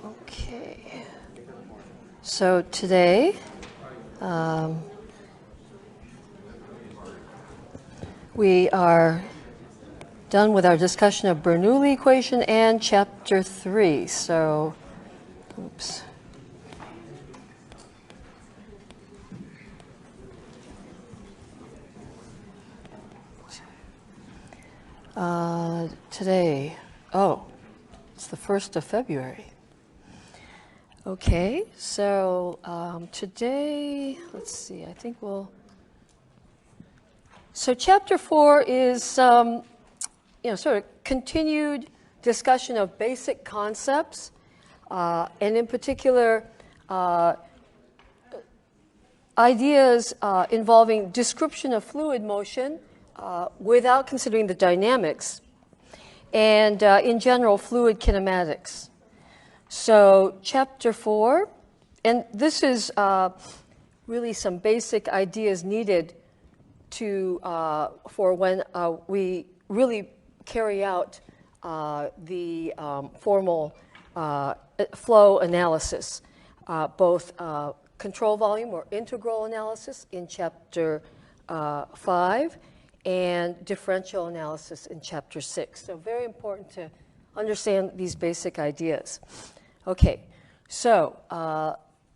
Okay. So today, we are done with our discussion of Bernoulli equation and chapter 3. So, oops. Today, it's the 1st of February. Okay, so today, let's see, I think so chapter 4 is, sort of continued discussion of basic concepts, and in particular, ideas involving description of fluid motion without considering the dynamics, and in general, fluid kinematics. So chapter 4, and this is really some basic ideas needed for when we really carry out the formal flow analysis, both control volume or integral analysis in chapter 5 and differential analysis in chapter 6. So very important to understand these basic ideas. Okay, so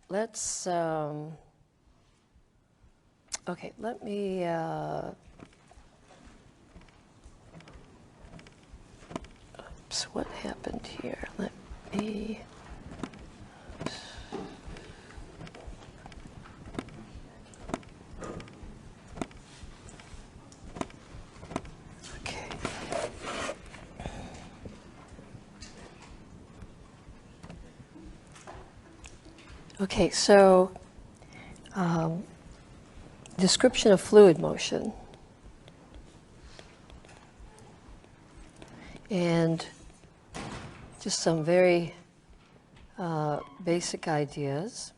let's, let me, oops, what happened here? Let me, Okay, so description of fluid motion. And just some very basic ideas.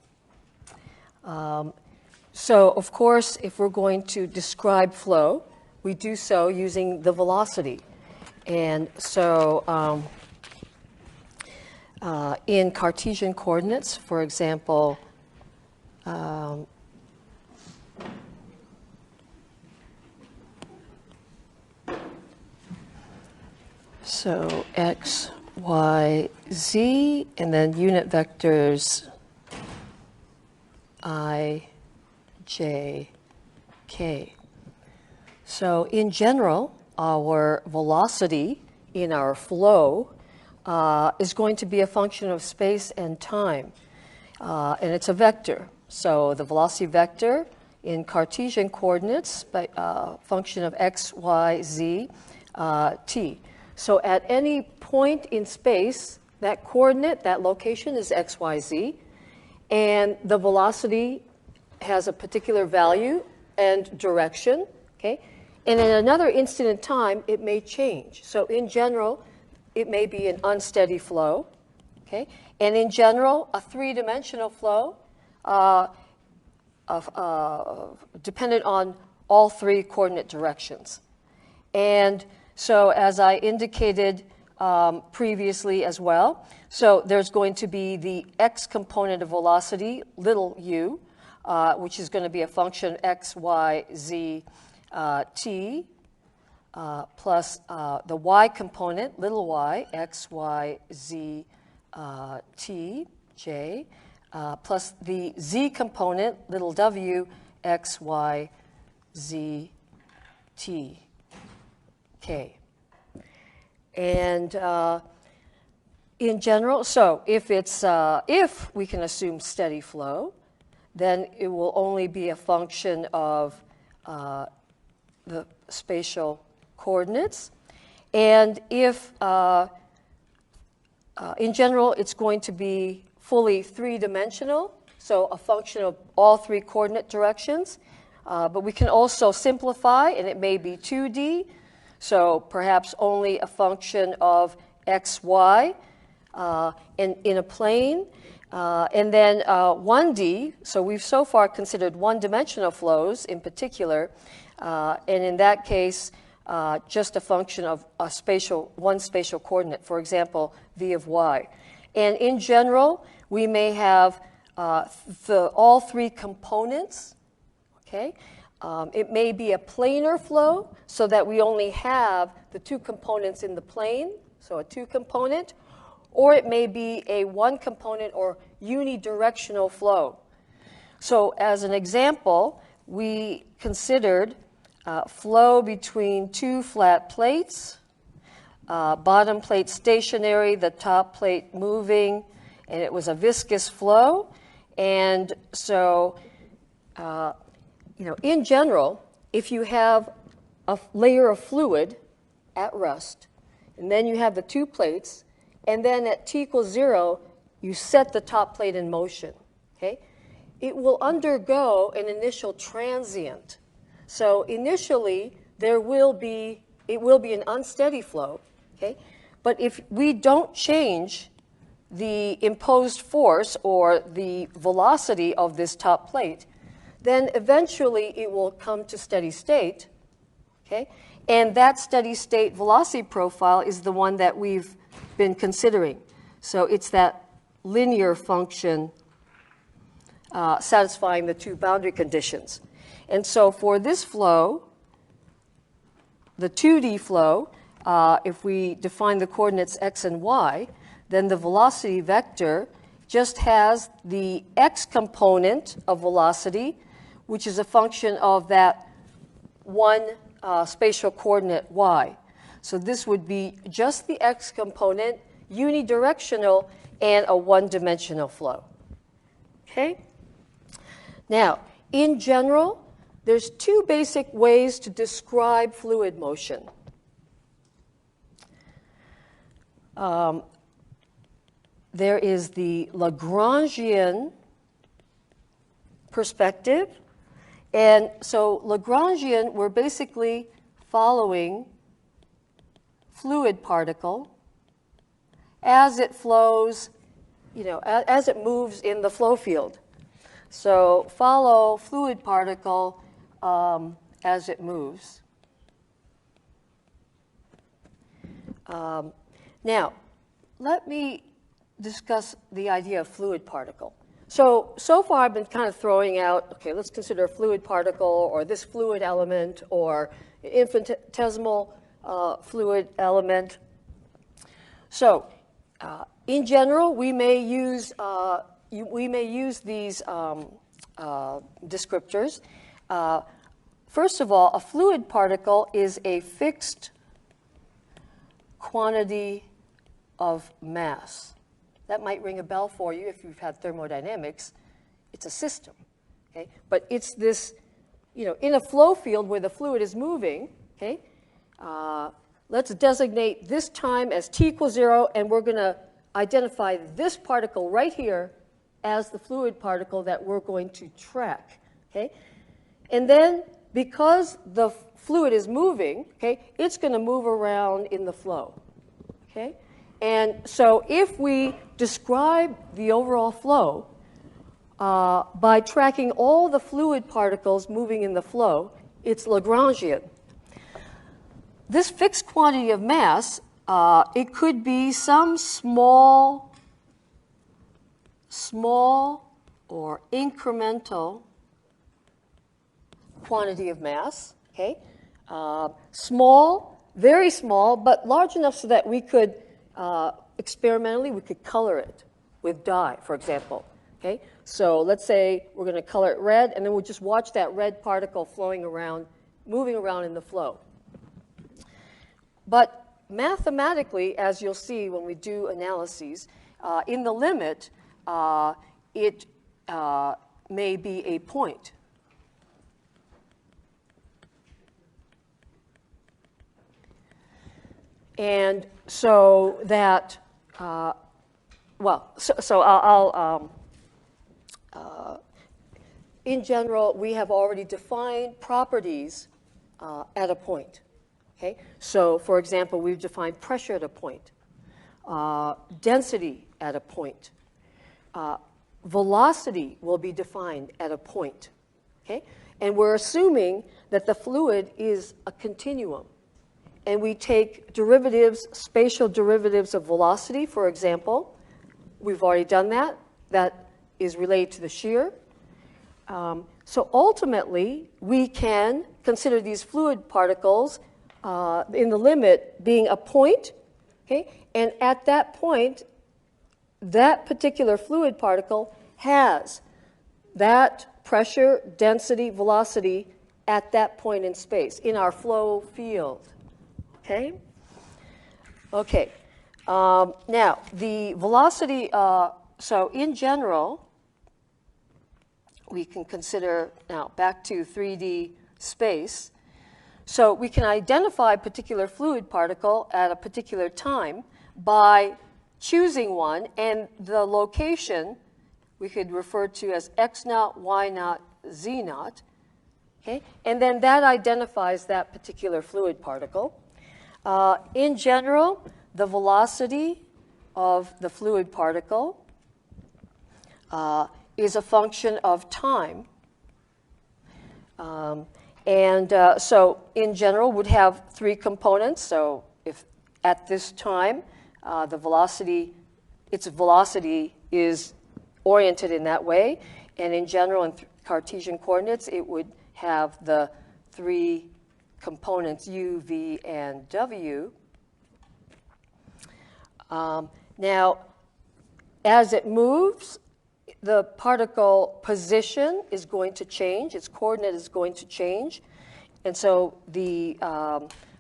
So, of course, if we're going to describe flow, we do so using the velocity. And so in Cartesian coordinates, for example, so x, y, z, and then unit vectors I, j, k. So in general, our velocity in our flow is going to be a function of space and time, and it's a vector. So the velocity vector in Cartesian coordinates by function of x, y, z, t. So at any point in space, that coordinate, that location is x, y, z, and the velocity has a particular value and direction, okay? And in another instant in time, it may change. So in general, it may be an unsteady flow, okay? And in general, a three-dimensional flow dependent on all three coordinate directions. And so as I indicated previously as well, so there's going to be the x component of velocity, little u, which is going to be a function x, y, z, t, plus the y component, little y, x, y, z, t, j, plus the z component, little w, x, y, z, t, k. And in general, so if we can assume steady flow, then it will only be a function of the spatial coordinates. And if, in general, it's going to be fully three-dimensional, so a function of all three coordinate directions. But we can also simplify, and it may be 2D, so perhaps only a function of x, y in a plane. And then 1D, so we've so far considered one-dimensional flows in particular, and in that case, just a function of one spatial coordinate, for example, v of y. And in general, we may have all three components, okay? It may be a planar flow so that we only have the two components in the plane, so a two-component, or it may be a one-component or unidirectional flow. So as an example, we considered flow between two flat plates, bottom plate stationary, the top plate moving, and it was a viscous flow. And so, in general, if you have a layer of fluid at rest, and then you have the two plates, and then at t equals 0, you set the top plate in motion, okay? It will undergo an initial transient. So initially, it will be an unsteady flow, okay? But if we don't change the imposed force or the velocity of this top plate, then eventually it will come to steady state, okay? And that steady state velocity profile is the one that we've been considering. So it's that linear function satisfying the two boundary conditions. And so for this flow, the 2D flow, if we define the coordinates x and y, then the velocity vector just has the x component of velocity, which is a function of that one spatial coordinate y. So this would be just the x component, unidirectional, and a one-dimensional flow. Okay? Now, in general, there's two basic ways to describe fluid motion. There is the Lagrangian perspective. And so Lagrangian, we're basically following fluid particle as it flows, as it moves in the flow field. So follow fluid particle as it moves. Now, let me discuss the idea of fluid particle. So far I've been kind of throwing out, okay, let's consider a fluid particle or this fluid element or infinitesimal fluid element. So in general, we may use these descriptors. First of all, a fluid particle is a fixed quantity of mass. That might ring a bell for you if you've had thermodynamics. It's a system, okay? But it's this, in a flow field where the fluid is moving, okay? Let's designate this time as t equals 0, and we're going to identify this particle right here as the fluid particle that we're going to track, okay? And then, because the fluid is moving, okay, it's going to move around in the flow, okay? And so if we describe the overall flow by tracking all the fluid particles moving in the flow, it's Lagrangian. This fixed quantity of mass, it could be some small or incremental quantity of mass, okay? Small, very small, but large enough so that we could experimentally, we could color it with dye, for example. Okay? So let's say we're going to color it red, and then we'll just watch that red particle flowing around, moving around in the flow. But mathematically, as you'll see when we do analyses, in the limit, it may be a point. And so that, in general, we have already defined properties at a point. Okay? So, for example, we've defined pressure at a point, density at a point, velocity will be defined at a point. Okay? And we're assuming that the fluid is a continuum. And we take derivatives, spatial derivatives of velocity, for example, we've already done that. That is related to the shear. So ultimately, we can consider these fluid particles in the limit being a point, okay? And at that point, that particular fluid particle has that pressure, density, velocity at that point in space, in our flow field, okay? Okay, now the velocity, so in general, we can consider, now back to 3D space, so we can identify a particular fluid particle at a particular time by choosing one, and the location we could refer to as x naught, y naught, z naught, okay? And then that identifies that particular fluid particle. In general, the velocity of the fluid particle is a function of time. So in general, would have three components. So if at this time, the velocity, its velocity is oriented in that way, and in general, in Cartesian coordinates, it would have the three components u, v, and w. Now, as it moves, the particle position is going to change. Its coordinate is going to change. And so the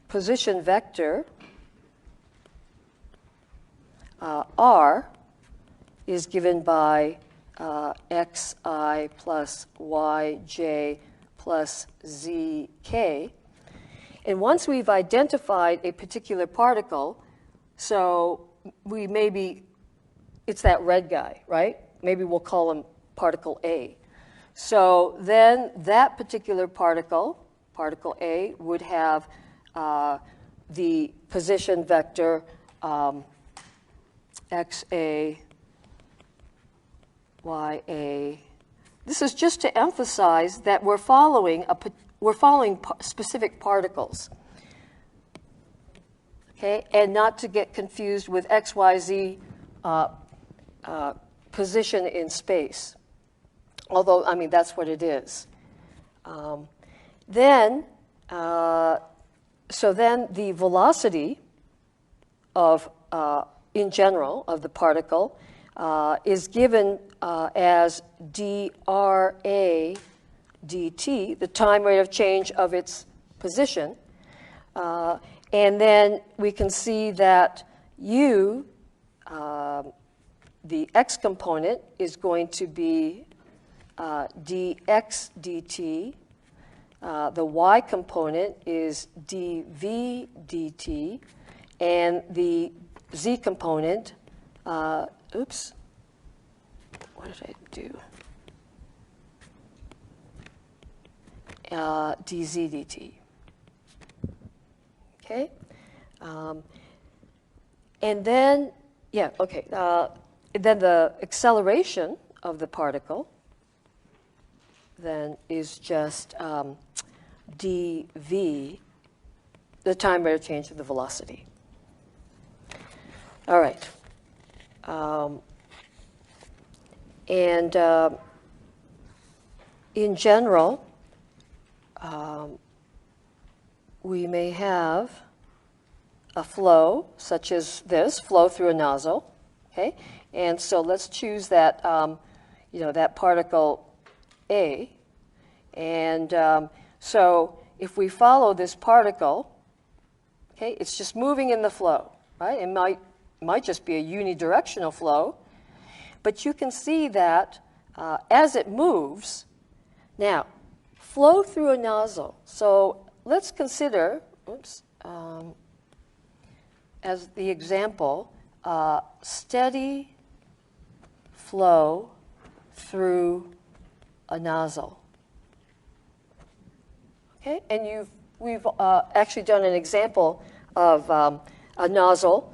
position vector, r, is given by xi plus yj plus zk. And once we've identified a particular particle, so we maybe, it's that red guy, right? Maybe we'll call him particle A. So then that particular particle, particle A, would have the position vector xa, ya. This is just to emphasize that we're following specific particles, okay, and not to get confused with x, y, z position in space. Although, I mean, that's what it is. So then the velocity of, in general, of the particle is given as dra dt, the time rate of change of its position. And then we can see that u, the x component, is going to be dx dt. The y component is dv dt. And the z component, oops, what did I do? Dz dt. Okay? And then, yeah, okay. Then the acceleration of the particle then is just dv, the time rate of change of the velocity. All right. In general, we may have a flow such as this, flow through a nozzle, okay? And so let's choose that, that particle A. And so if we follow this particle, okay, it's just moving in the flow, right? It might just be a unidirectional flow, but you can see that as it moves, now, flow through a nozzle. So let's consider, as the example, steady flow through a nozzle. Okay, and we've actually done an example of a nozzle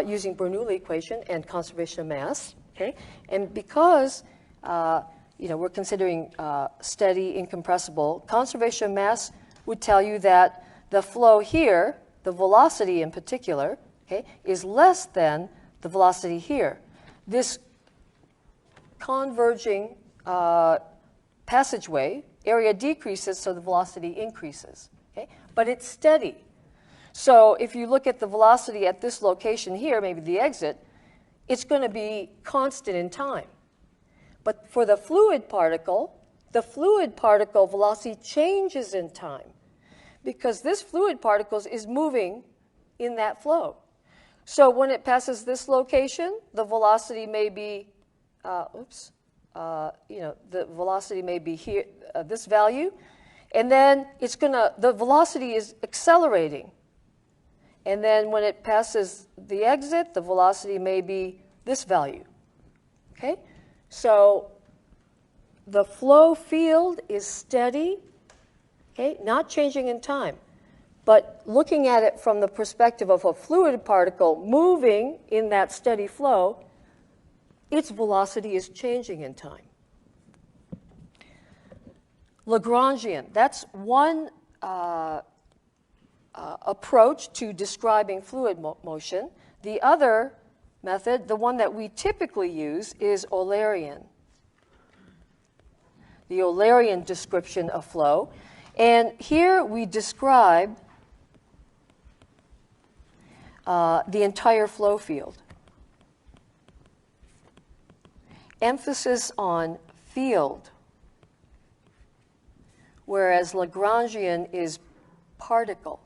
using Bernoulli equation and conservation of mass. Okay, and because we're considering steady, incompressible, conservation of mass would tell you that the flow here, the velocity in particular, okay, is less than the velocity here. this converging passageway, area decreases, so the velocity increases. Okay? But it's steady. So if you look at the velocity at this location here, maybe the exit, it's going to be constant in time. But for the fluid particle velocity changes in time because this fluid particle is moving in that flow. So when it passes this location, the velocity may be, the velocity may be here, this value, and then the velocity is accelerating. And then when it passes the exit, the velocity may be this value. Okay? So the flow field is steady, okay, not changing in time. But looking at it from the perspective of a fluid particle moving in that steady flow, its velocity is changing in time. Lagrangian, that's one approach to describing fluid motion. The other method, the one that we typically use, is Eulerian. The Eulerian description of flow. And here we describe the entire flow field. Emphasis on field, whereas Lagrangian is particle.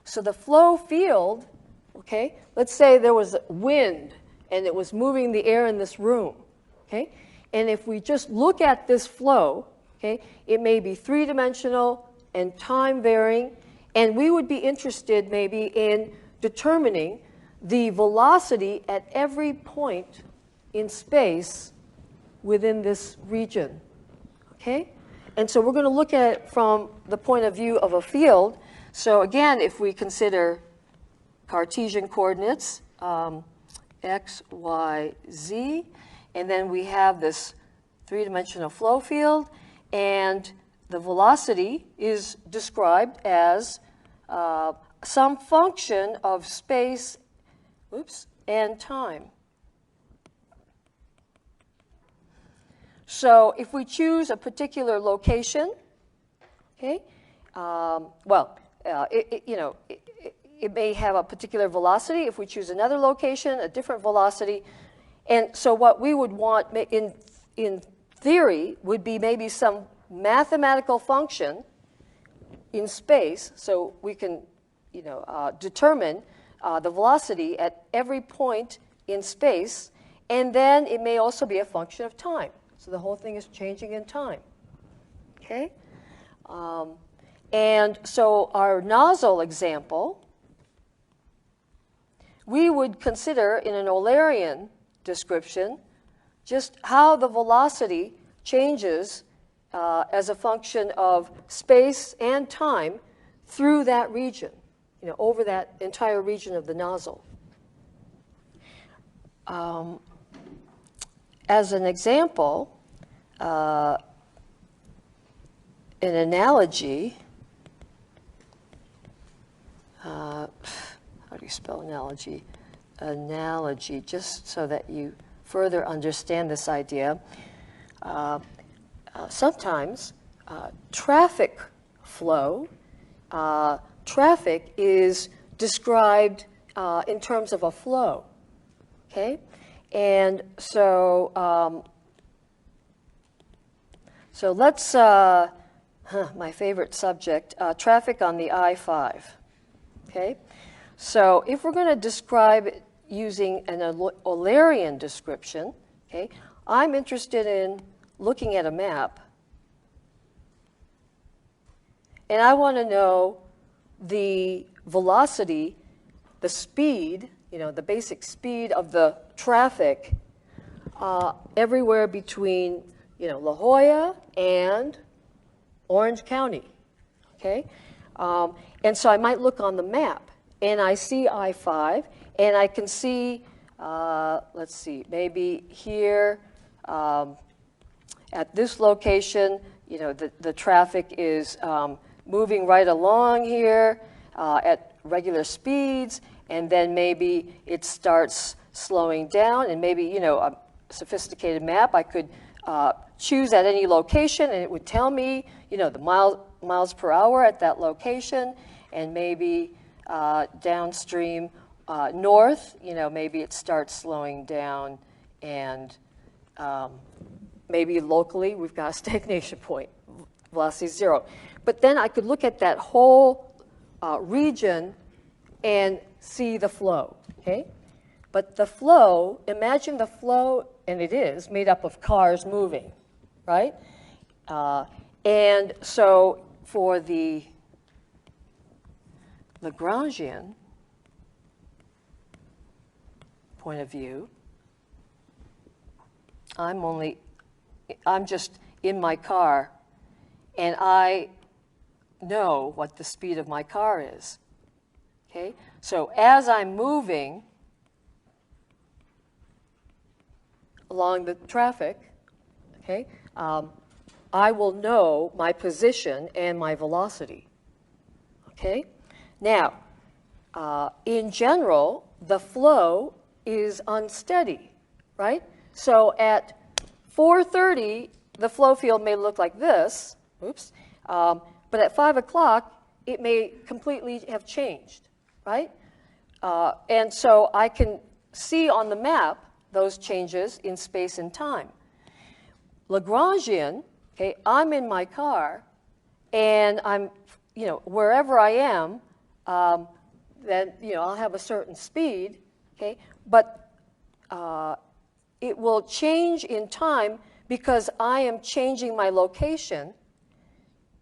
So the flow field, okay, let's say there was wind and it was moving the air in this room, okay? And if we just look at this flow, okay, it may be three-dimensional and time-varying, and we would be interested maybe in determining the velocity at every point in space within this region, okay? And so we're going to look at it from the point of view of a field. So again, if we consider Cartesian coordinates, x, y, z, and then we have this three-dimensional flow field, and the velocity is described as some function of space, and time. So if we choose a particular location, okay, it may have a particular velocity. If we choose another location, a different velocity. And so what we would want in theory would be maybe some mathematical function in space, so we can determine the velocity at every point in space, and then it may also be a function of time. So the whole thing is changing in time. Okay? And so our nozzle example, we would consider in an Eulerian description just how the velocity changes as a function of space and time through that region, over that entire region of the nozzle. As an example, an analogy, how do you spell analogy? Analogy, just so that you further understand this idea. Sometimes traffic flow, traffic is described in terms of a flow, okay? And so, so let's, my favorite subject, traffic on the I-5, okay? So if we're going to describe it using an Eulerian description, okay, I'm interested in looking at a map, and I want to know the velocity, the speed, the basic speed of the traffic everywhere between, La Jolla and Orange County, okay? And so I might look on the map, and I see I-5, and I can see, let's see, maybe here at this location, the traffic is moving right along here at regular speeds, and then maybe it starts slowing down, and maybe, you know, a sophisticated map, I could choose at any location, and it would tell me, you know, the miles per hour at that location, and maybe downstream north, you know, maybe it starts slowing down, and maybe locally we've got a stagnation point, velocity 0. But then I could look at that whole region and see the flow, okay? But the flow, imagine the flow, and it is made up of cars moving, right? And so for the Lagrangian point of view, I'm just in my car, and I know what the speed of my car is, okay? So as I'm moving along the traffic, okay, I will know my position and my velocity, okay? Now, in general, the flow is unsteady, right? So at 4:30, the flow field may look like this, oops, but at 5 o'clock, it may completely have changed, right? And so I can see on the map those changes in space and time. Lagrangian, okay, I'm in my car, and I'm, you know, wherever I am, then, you know, I'll have a certain speed, okay, but it will change in time because I am changing my location.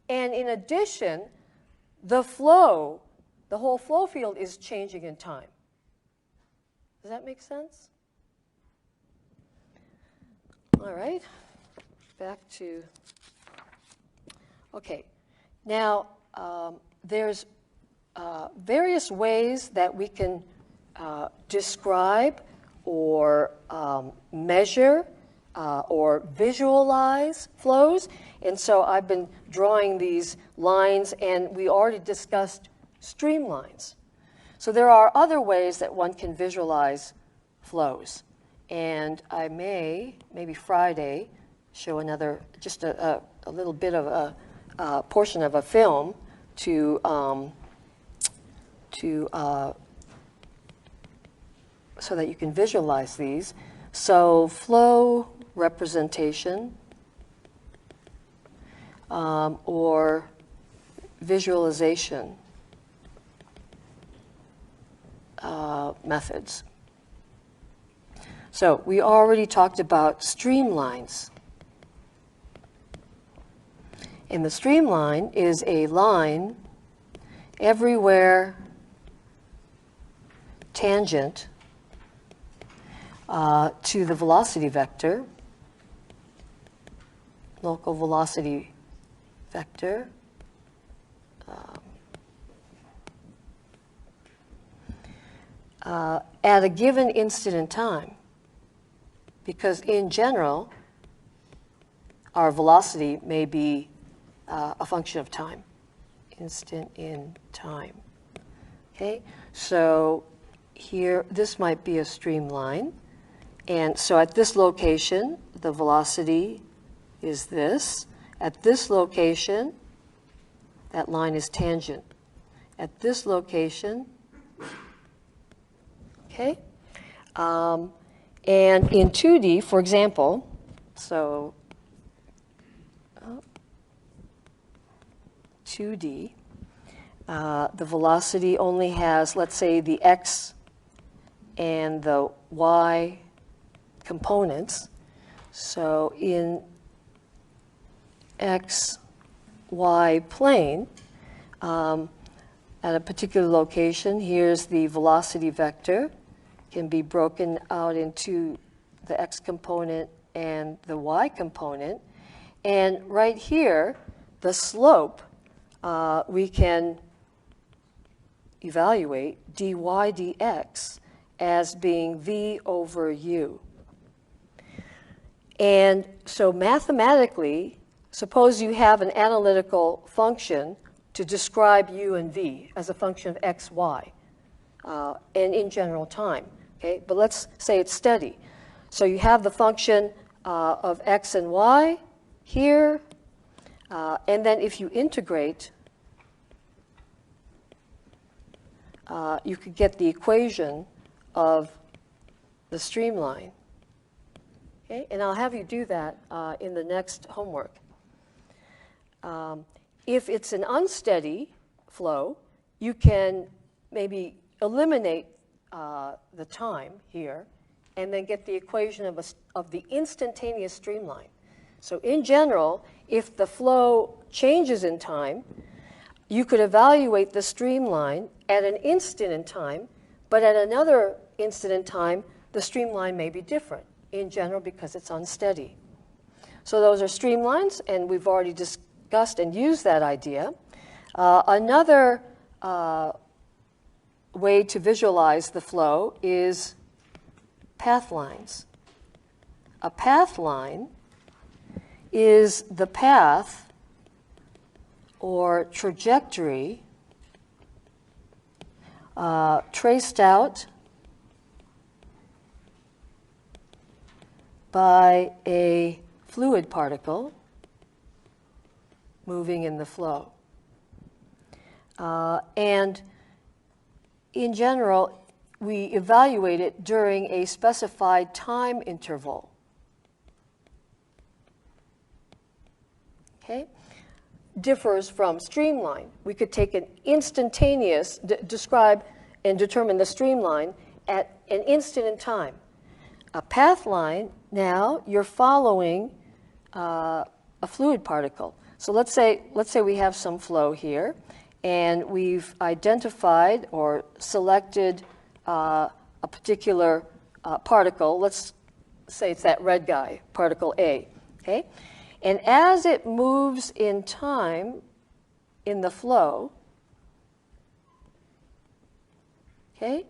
And in addition, the flow, the whole flow field is changing in time. Does that make sense? All right, back to, okay. Now, there's various ways that we can describe or measure or visualize flows. And so I've been drawing these lines, and we already discussed streamlines. So there are other ways that one can visualize flows. And I maybe Friday, show another, just a little bit of a portion of a film to so that you can visualize these. So flow representation or visualization methods. So we already talked about streamlines. And the streamline is a line everywhere tangent to the velocity vector, local velocity vector, at a given instant in time. Because in general, our velocity may be a function of time, instant in time. Okay, so here, this might be a streamline. And so at this location, the velocity is this. At this location, that line is tangent. At this location, okay? And in 2D, for example, so 2D, the velocity only has, let's say, the x and the y components. So in x, y plane, at a particular location, here's the velocity vector, can be broken out into the x component and the y component. And right here, the slope, we can evaluate dy dx as being v over u. And so mathematically, suppose you have an analytical function to describe u and v as a function of x, y, and in general time. Okay, but let's say it's steady. So you have the function of x and y here, and then if you integrate, you could get the equation of the streamline. Okay, and I'll have you do that in the next homework. If it's an unsteady flow, you can maybe eliminate the time here and then get the equation of the instantaneous streamline. So in general, if the flow changes in time, you could evaluate the streamline at an instant in time, but at another instant in time, the streamline may be different in general because it's unsteady. So those are streamlines, and we've already discussed and used that idea. Another way to visualize the flow is path lines. A path line is the path or trajectory traced out by a fluid particle moving in the flow. And in general, we evaluate it during a specified time interval. Okay? Differs from streamline. We could take an instantaneous, describe and determine the streamline at an instant in time. A path line, now you're following a fluid particle. So let's say we have some flow here, and we've identified or selected a particular particle. Let's say it's that red guy, particle A. Okay? And as it moves in time in the flow, okay,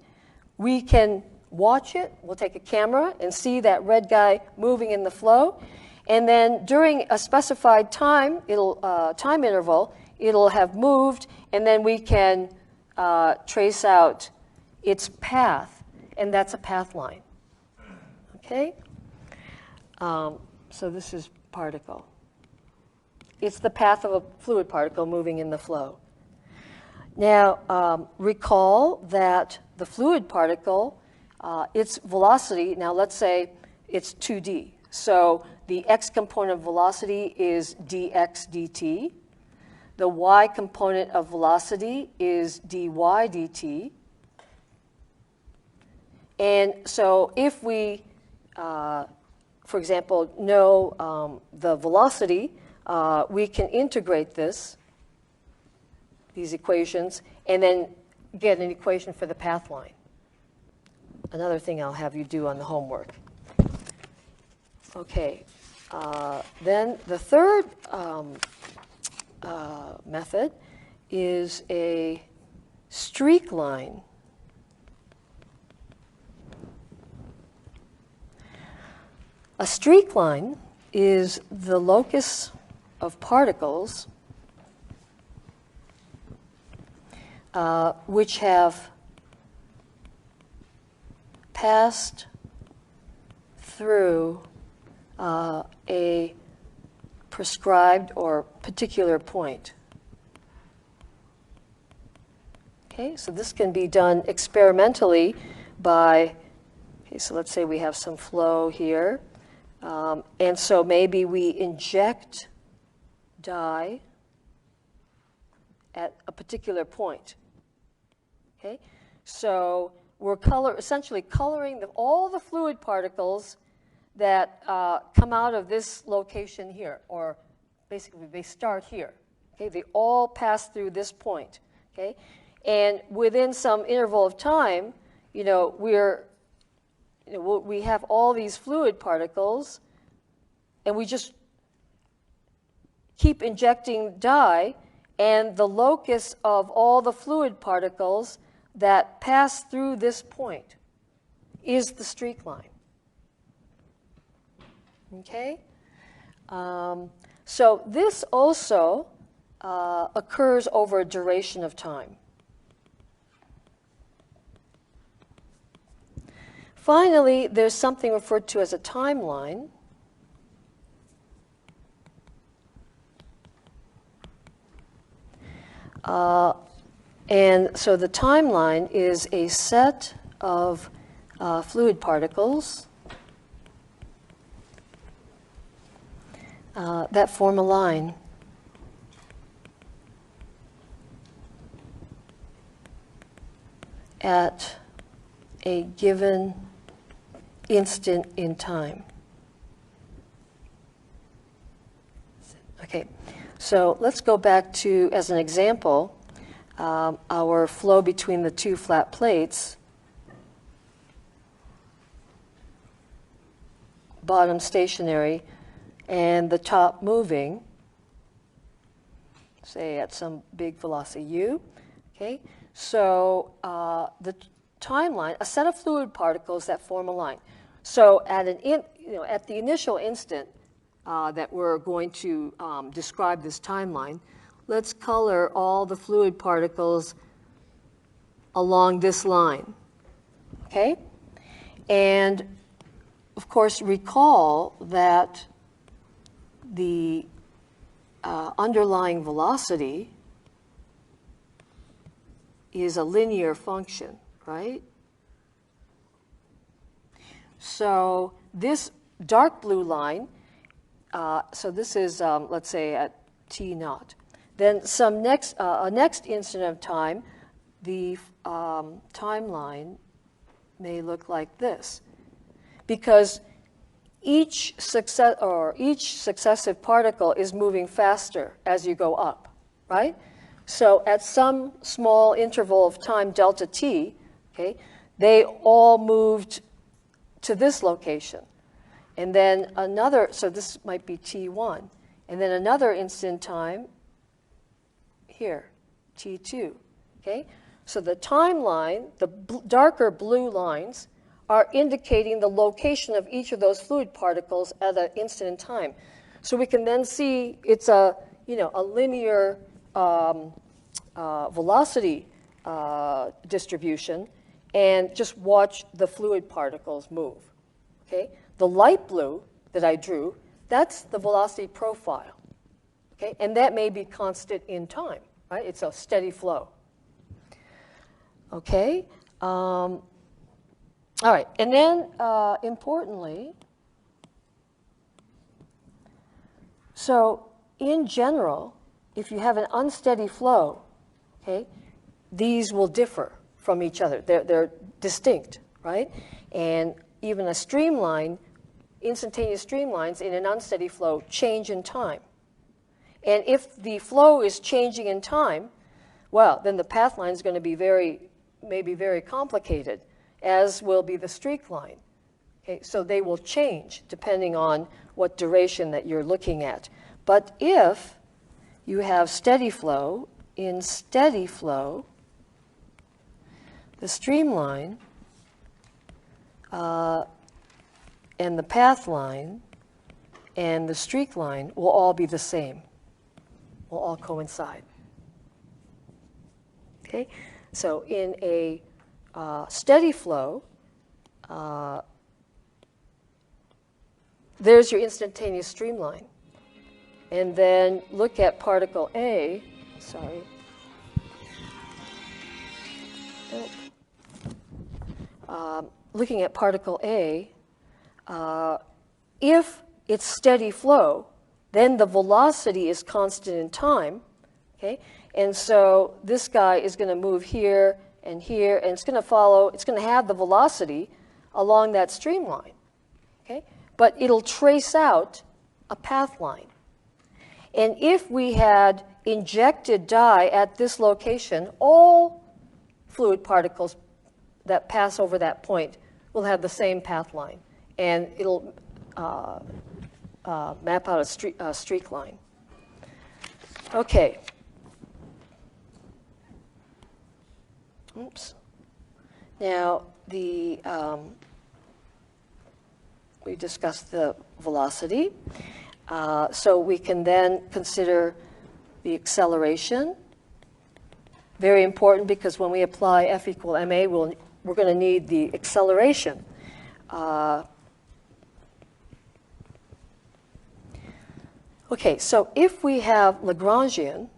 we can watch it. We'll take a camera and see that red guy moving in the flow. And then during a specified time, time interval, it'll have moved, and then we can trace out its path, and that's a path line. Okay? So this is particle. It's the path of a fluid particle moving in the flow. Now, recall that the fluid particle, its velocity, now let's say it's 2D. So the x component of velocity is dx dt. The y component of velocity is dy dt. And so if we, for example, know the velocity, we can integrate these equations, and then get an equation for the path line. Another thing I'll have you do on the homework. Okay, then the third method is a streak line. A streak line is the locus of particles which have passed through a prescribed or particular point. Okay, so this can be done experimentally by, okay, so let's say we have some flow here. And so maybe we inject dye at a particular point. Okay, so we're essentially coloring all the fluid particles that come out of this location here, or basically they start here. Okay, they all pass through this point. Okay, and within some interval of time, we have all these fluid particles, and we just keep injecting dye, and the locus of all the fluid particles that pass through this point is the streak line. Okay? So this also occurs over a duration of time. Finally, there's something referred to as a timeline. And so the timeline is a set of fluid particles that form a line. At a given instant in time. Okay, so let's go back to, as an example, our flow between the two flat plates, bottom stationary and the top moving, say at some big velocity u. Okay, so the timeline, a set of fluid particles that form a line. So at at the initial instant that we're going to describe this timeline, let's color all the fluid particles along this line. Okay, and of course recall that the underlying velocity is a linear function, right? So this dark blue line, so this is, let's say, at t naught. Then next instant of time, the timeline may look like this, because each successive particle is moving faster as you go up, right? So at some small interval of time, delta t, okay, they all moved to this location. And then another, so this might be t1. And then another instant time here, t2, okay? So the timeline, the darker blue lines, are indicating the location of each of those fluid particles at an instant in time. So we can then see it's a linear velocity distribution, and just watch the fluid particles move. Okay? The light blue that I drew, that's the velocity profile. Okay? And that may be constant in time, right? It's a steady flow. Okay? All right, and then importantly, so in general, if you have an unsteady flow, okay, these will differ from each other. They're distinct, right? And even a streamline, instantaneous streamlines in an unsteady flow change in time. And if the flow is changing in time, well, then the path line is going to be maybe very complicated, as will be the streak line. Okay, so they will change depending on what duration that you're looking at. But if you have steady flow, in steady flow, the streamline and the path line and the streak line will all be the same, will all coincide. Okay, so in a steady flow, there's your instantaneous streamline. And then look at particle A, sorry. Looking at particle A, if it's steady flow, then the velocity is constant in time, okay? And so this guy is going to move here, and it's going to follow, it's going to have the velocity along that streamline, okay? But it'll trace out a path line. And if we had injected dye at this location, all fluid particles that pass over that point will have the same path line, and it'll map out a streak line. Okay. Oops. Now, we discussed the velocity. So we can then consider the acceleration. Very important, because when we apply F equal ma, we're going to need the acceleration. Okay, so if we have Lagrangian,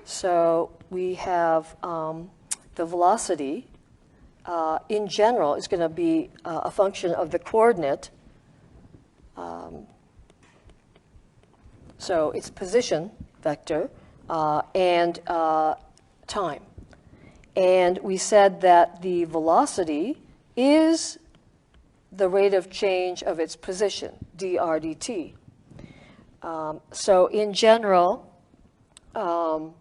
so we have the velocity in general is going to be a function of the coordinate. So it's position vector and time. And we said that the velocity is the rate of change of its position, dr dt. So in general, and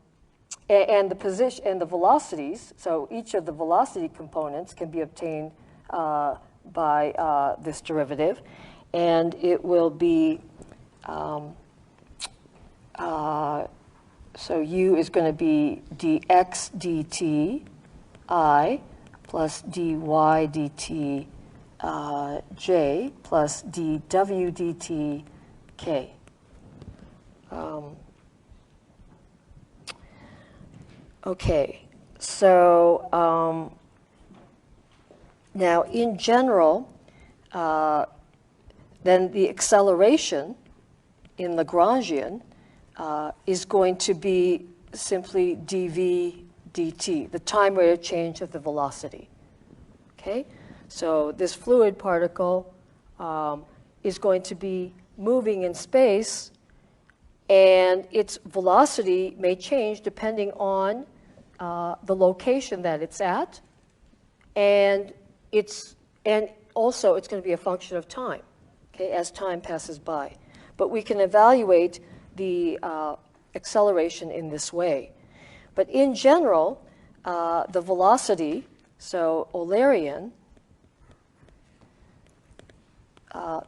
the position and the velocities, so each of the velocity components can be obtained by this derivative, and it will be, so u is going to be dx dt I plus dy dt j plus dw dt k. Okay, so now in general, then the acceleration in Lagrangian is going to be simply dv dt, the time rate of change of the velocity. Okay, so this fluid particle is going to be moving in space, and its velocity may change depending on the location that it's at, and also it's going to be a function of time, okay, as time passes by. But we can evaluate the acceleration in this way. But in general, the velocity, so Eulerian,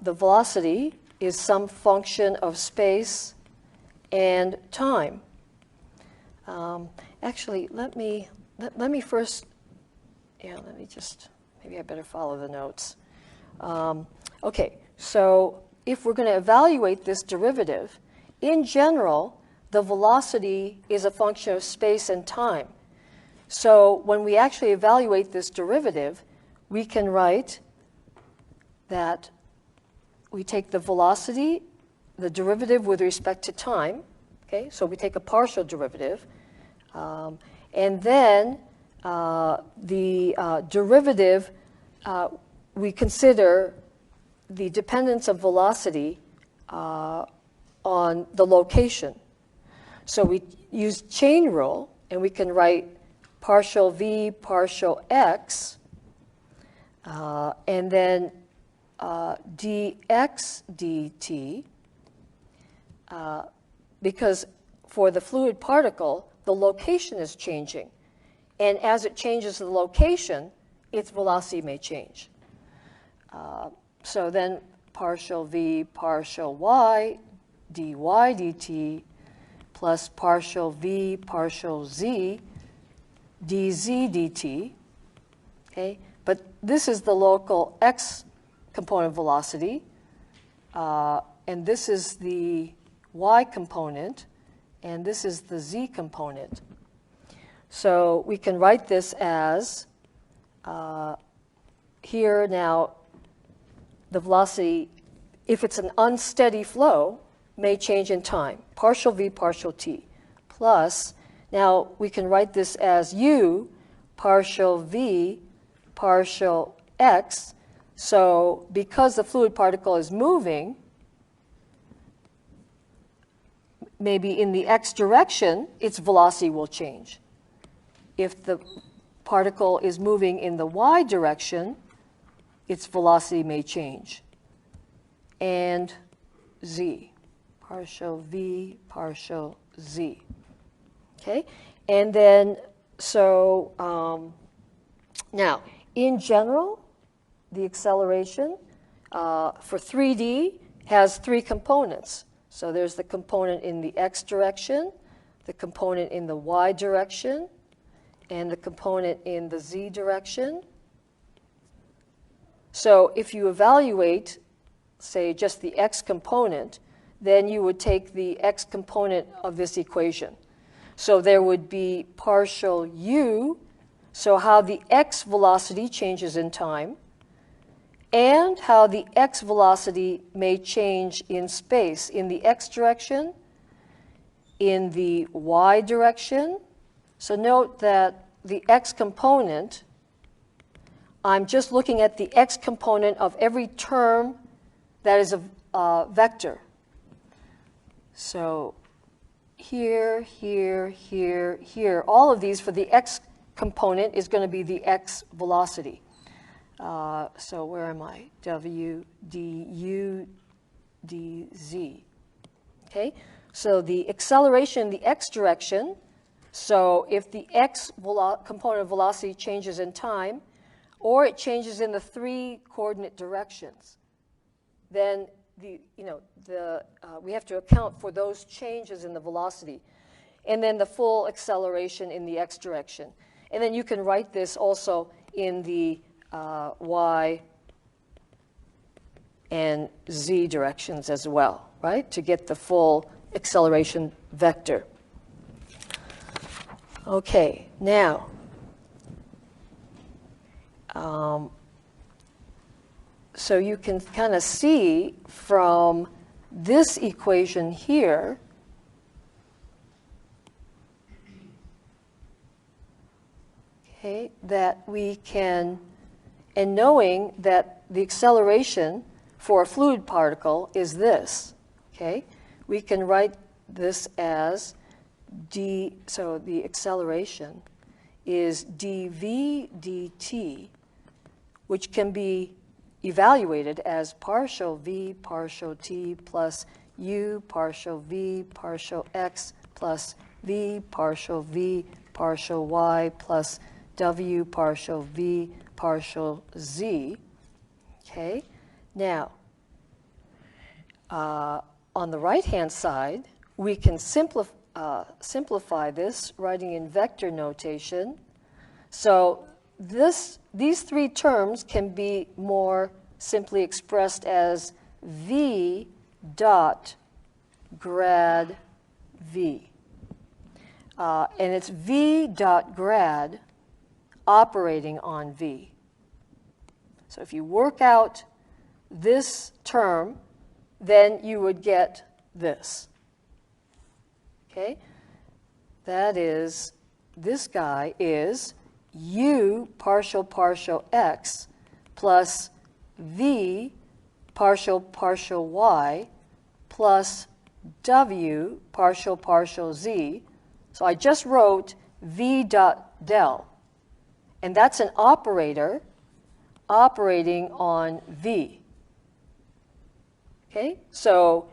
the velocity is some function of space and time. Actually, let me first, let me just, maybe I better follow the notes. Okay, so if we're going to evaluate this derivative, in general, the velocity is a function of space and time. So when we actually evaluate this derivative, we can write that we take the velocity, the derivative with respect to time, okay, so we take a partial derivative, and then the derivative, we consider the dependence of velocity on the location. So we use chain rule, and we can write partial v partial x, and then dx dt, because for the fluid particle, the location is changing. And as it changes the location, its velocity may change. So then partial v partial y dy dt plus partial v partial z dz dt. Okay? But this is the local x component velocity, and this is the y component, and this is the z component. So we can write this as, here now, the velocity, if it's an unsteady flow, may change in time, partial v partial t, plus, now we can write this as u partial v partial x. So because the fluid particle is moving, maybe in the x direction, its velocity will change. If the particle is moving in the y direction, its velocity may change. And z, partial v partial z. Okay? And then, so now, in general, the acceleration for 3D has three components. So there's the component in the x direction, the component in the y direction, and the component in the z direction. So if you evaluate, say, just the x component, then you would take the x component of this equation. So there would be partial u. So how the x velocity changes in time, and how the x velocity may change in space, in the x direction, in the y direction. So note that the x component, I'm just looking at the x component of every term that is a vector. So here, here, here, here, all of these for the x component is going to be the x velocity. So where am I? W, d, u, d, z. Okay? So the acceleration in the x direction, so if the x component of velocity changes in time, or it changes in the 3 coordinate directions, then we have to account for those changes in the velocity. And then the full acceleration in the x direction. And then you can write this also in the y and z directions as well, right? To get the full acceleration vector. Okay, now, so you can kind of see from this equation here, okay, that we can, and knowing that the acceleration for a fluid particle is this, okay, we can write this as d, so the acceleration is dv dt, which can be evaluated as partial v partial t plus u partial v partial x plus v partial y plus w partial v partial z. Okay, now on the right-hand side, we can simplify this, writing in vector notation. So these 3 terms can be more simply expressed as v dot grad v. And it's v dot grad operating on v. So if you work out this term, then you would get this. Okay? That is, this guy is u partial partial x plus v partial partial y plus w partial partial z. So I just wrote v dot del, and that's an operator operating on v. Okay, so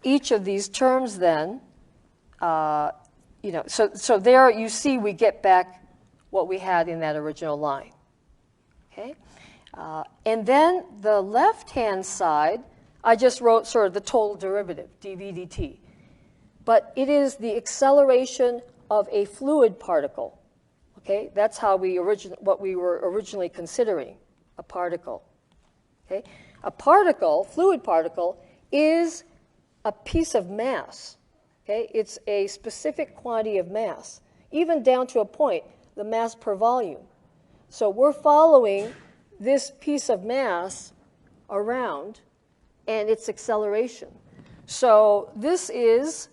each of these terms then, so there you see we get back what we had in that original line. Okay, and then the left-hand side, I just wrote sort of the total derivative, dv dt. But it is the acceleration of a fluid particle. Okay, that's how what we were originally considering, a particle. Okay, a particle, fluid particle, is a piece of mass. Okay, it's a specific quantity of mass, even down to a point, the mass per volume. So we're following this piece of mass around and its acceleration. So this is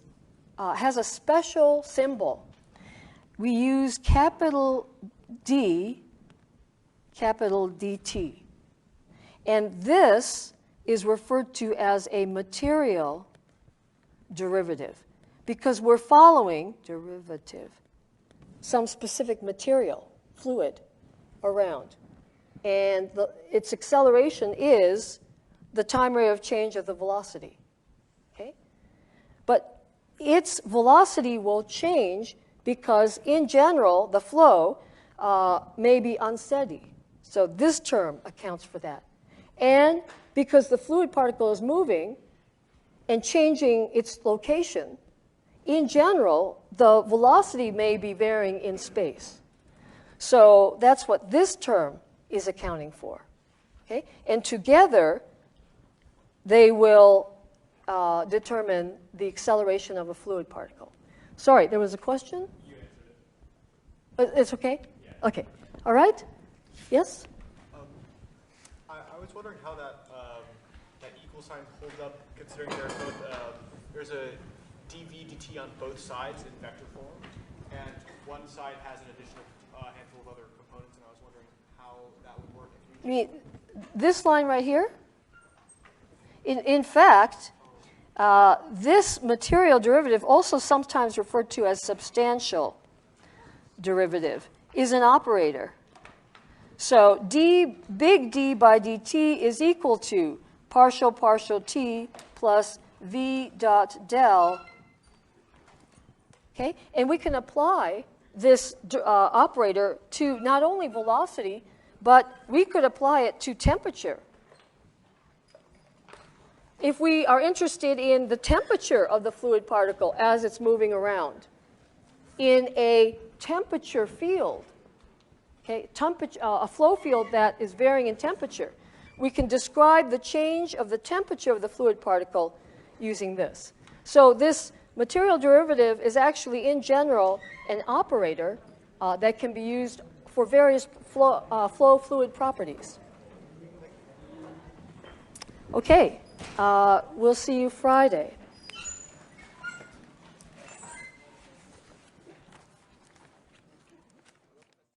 has a special symbol. We use capital D, capital DT. And this is referred to as a material derivative because we're following derivative, some specific material, fluid, around. And its acceleration is the time rate of change of the velocity. Okay? But its velocity will change because, in general, the flow may be unsteady. So this term accounts for that. And because the fluid particle is moving and changing its location, in general, the velocity may be varying in space. So that's what this term is accounting for. Okay? And together, they will determine the acceleration of a fluid particle. Sorry, there was a question? You answered it. It's okay? Yeah. Okay. All right? Yes? I was wondering how that equal sign holds up, considering there's a dv dt on both sides in vector form, and one side has an additional handful of other components, and I was wondering how that would work. If You mean this line right here? In fact, this material derivative, also sometimes referred to as substantial derivative, is an operator. So big D by dt is equal to partial t plus v dot del. Okay? And we can apply this operator to not only velocity, but we could apply it to temperature. If we are interested in the temperature of the fluid particle as it's moving around in a temperature field, okay, a flow field that is varying in temperature, we can describe the change of the temperature of the fluid particle using this. So this material derivative is actually, in general, an operator that can be used for various flow fluid properties. Okay, we'll see you Friday.